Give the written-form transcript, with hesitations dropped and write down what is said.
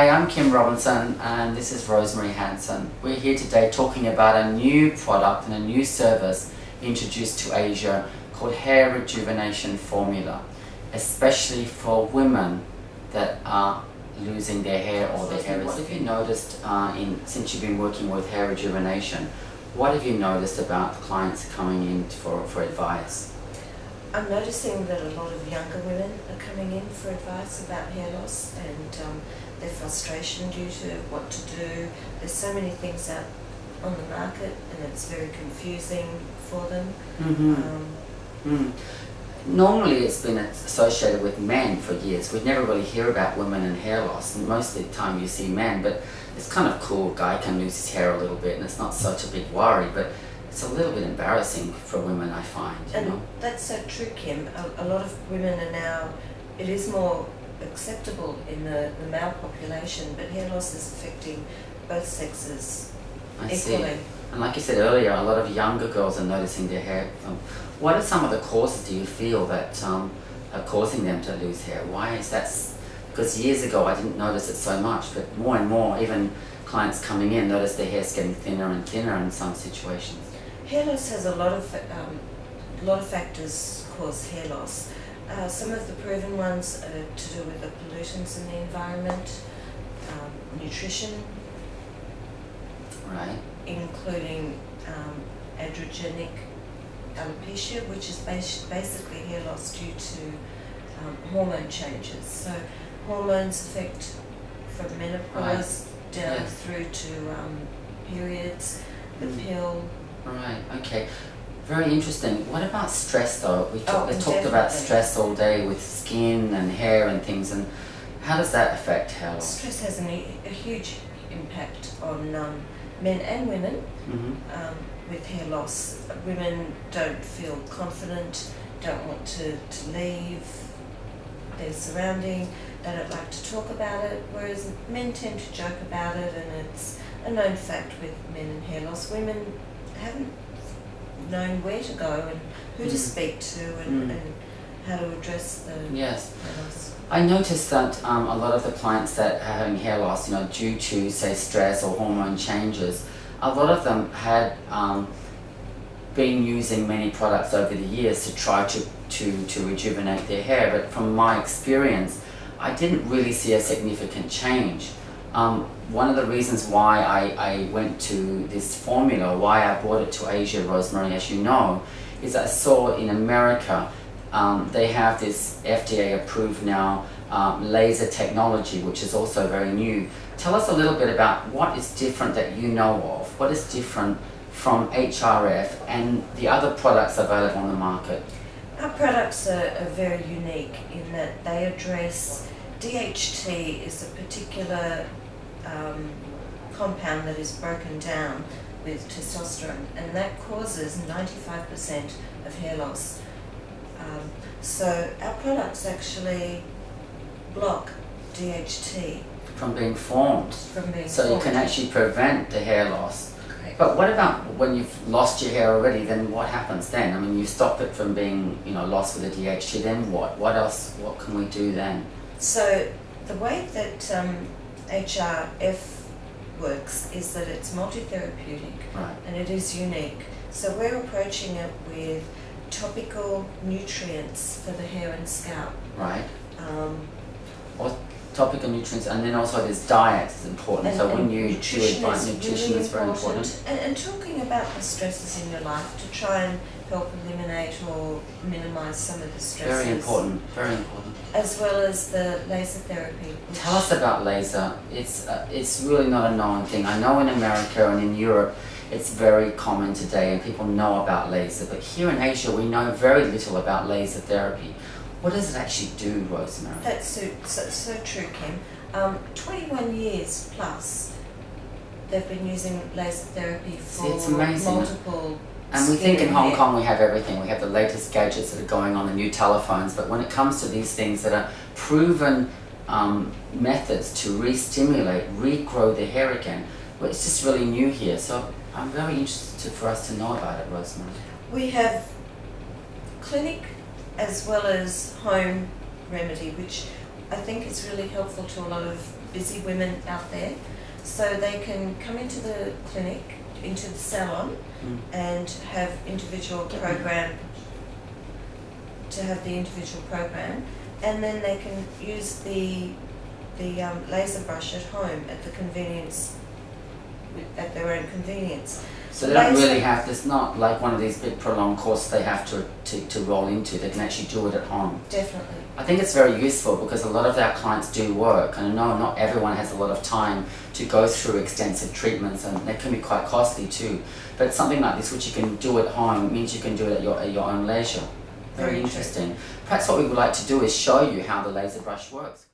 Hi, I'm Kim Robinson and this is Rosemary Hanson. We're here today talking about a new product and a new service introduced to Asia called Hair Rejuvenation Formula, especially for women that are losing their hair or their hair. What have you noticed since you've been working with hair rejuvenation? What have you noticed about clients coming in for advice? I'm noticing that a lot of younger women are coming in for advice about hair loss and their frustration due to what to do. There's so many things out on the market and it's very confusing for them. Normally it's been associated with men for years. We never really hear about women and hair loss. Most of the time you see men, but it's kind of cool. A guy can lose his hair a little bit and it's not such a big worry, but it's a little bit embarrassing for women, I find. You know? That's so true, Kim. A lot of women are now, it is more acceptable in the male population, but hair loss is affecting both sexes equally. See. And like you said earlier, a lot of younger girls are noticing their hair. What are some of the causes, do you feel, that are causing them to lose hair? Why is that? Because years ago I didn't notice it so much, but more and more, even clients coming in notice their hair's getting thinner and thinner in some situations. Hair loss has a lot of factors cause hair loss. Some of the proven ones are to do with the pollutants in the environment, nutrition, right, including androgenic alopecia, which is basically hair loss due to hormone changes. So hormones affect from menopause down through to periods, the pill. Right, okay. Very interesting. What about stress though? We talked about stress all day with skin and hair and things, and how does that affect hair loss? Stress has a huge impact on men and women with hair loss. Women don't feel confident, don't want to leave their surrounding, they don't like to talk about it, whereas men tend to joke about it, and it's a known fact with men and hair loss. Women haven't known where to go and who to speak to and how to address the hair loss. I noticed that a lot of the clients that are having hair loss, you know, due to say stress or hormone changes, a lot of them had been using many products over the years to try to rejuvenate their hair, but from my experience I didn't really see a significant change. One of the reasons why I went to this formula, why I brought it to Asia, Rosemary, as you know, is I saw in America they have this FDA approved now laser technology, which is also very new. Tell us a little bit about what is different that you know of. What is different from HRF and the other products available on the market? Our products are very unique in that they address DHT is a particular compound that is broken down with testosterone, and that causes 95% of hair loss. So our products actually block DHT from being formed. So you can actually prevent the hair loss. Correct. But what about when you've lost your hair already? Then what happens then? I mean, you stop it from being, you know, lost with the DHT. Then what? What else? What can we do then? So the way that HRF works is that it's multi-therapeutic, and it is unique. So we're approaching it with topical nutrients for the hair and scalp. Right. Or topical nutrients, and then also this diet is important. So when you nutrition is very important. And talking about the stresses in your life to try and help eliminate or minimize some of the stresses. Very important, very important. As well as the laser therapy. Tell us about laser. It's really not a known thing. I know in America and in Europe it's very common today and people know about laser, but here in Asia we know very little about laser therapy. What does it actually do, Rosemary? That's so true, Kim. 21 years plus they've been using laser therapy for multiple. And we think in Hong Kong we have everything. We have the latest gadgets that are going on, the new telephones, but when it comes to these things that are proven methods to re-stimulate, regrow the hair again, well, it's just really new here. So I'm very interested for us to know about it, Rosemary. We have clinic as well as home remedy, which I think is really helpful to a lot of busy women out there. So they can come into the clinic, into the salon, and have individual program. To have the individual program, and then they can use the laser brush at home at the convenience, at their own convenience. So they don't really have, it's not like one of these big prolonged courses they have to roll into. They can actually do it at home. Definitely. I think it's very useful because a lot of our clients do work, and I know not everyone has a lot of time to go through extensive treatments, and they can be quite costly too. But something like this, which you can do at home, means you can do it at your own leisure. Very interesting. Perhaps what we would like to do is show you how the laser brush works.